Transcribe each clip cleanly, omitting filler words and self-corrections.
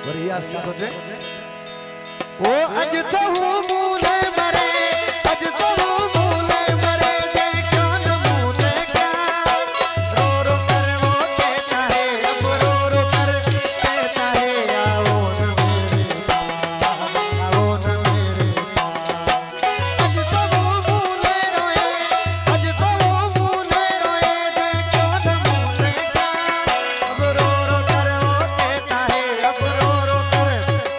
रियाज क्या बजे ओ अज तो मूले मरे अज तो मूले मरे जे कान मूले का रो रो कर वो कहता है अब रो रो कर कहता है आओ न मेरे पास आओ न मेरे पास अज तो मूले रोए अज तो मूले रोए जे कान मूले का अब रो रो कर वो कहता है अब रो रो कर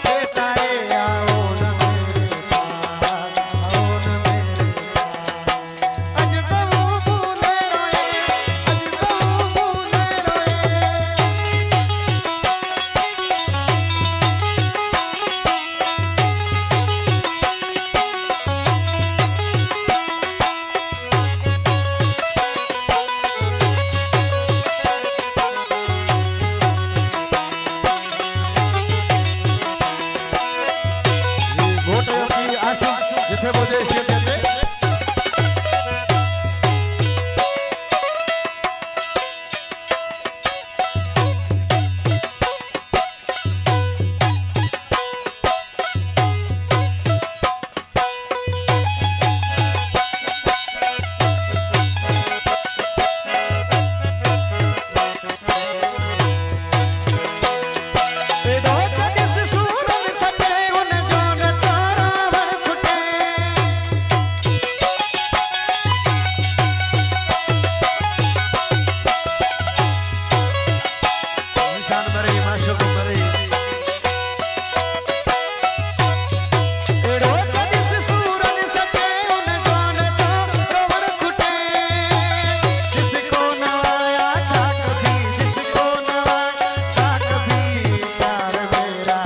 कहता है आओ न मेरे पास आओ न मेरे पास अज तो मूले रोए अज तो मूले रोए वोट की आशिक जिथे बोझे शेर देते निशान मरे माशूक मरे एड़ो जदिस सूरन सके उन जान तो रोवण खुटे जिसको नवाया था कभी जिसको नवाया था कभी प्यार मेरा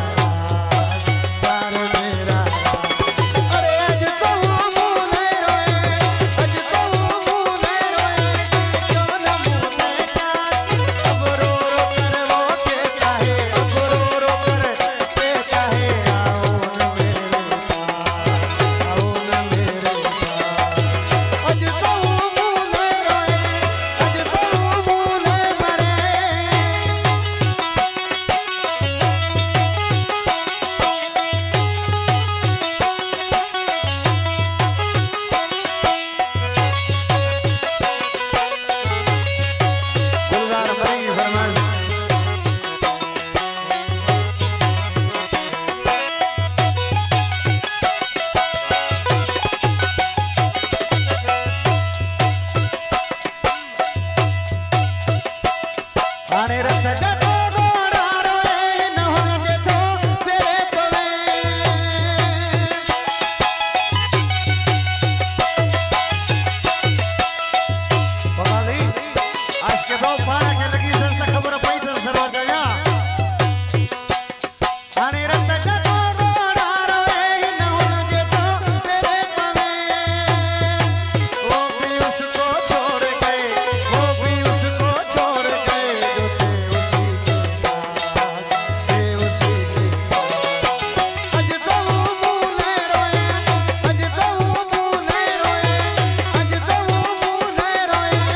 अरे अज तो मूले रोए अज तो मूले रोए जान मूले का अब रो रो कर वो कहता है अब रो रो कर कहता है आओ न मेरे पास आओ न मेरे पास अज तो मूले रोए अज तो मूले मरे गुलजार मरी फरमाइश आने रथ जतो घोड़ा रोए न हुन जेथो पेरे पवे बाबा जी आज के दो पारा के लगी सर से खबर पई तो सरवा गया आने रथ जतो घोड़ा रोए न हुन जेथो पेरे पवे वो भी उसको छोड़ गए वो भी उसको छोड़ गए जो थे उसी के पास थे उसी के पास अज तो मूले रोए अज तो मूले रोए अज तो मूले रोए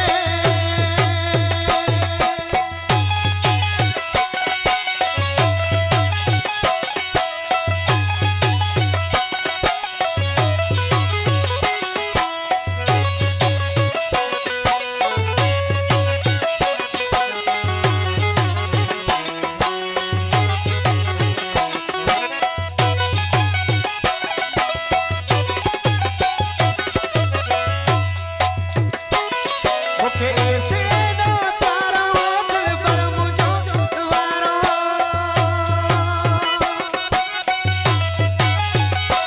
मुखे ऐसे ना तारा दिल पर मुझो द्वारा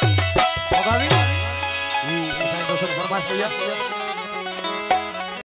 बाबा जी ये साइड दोस्त फरमाइश भैया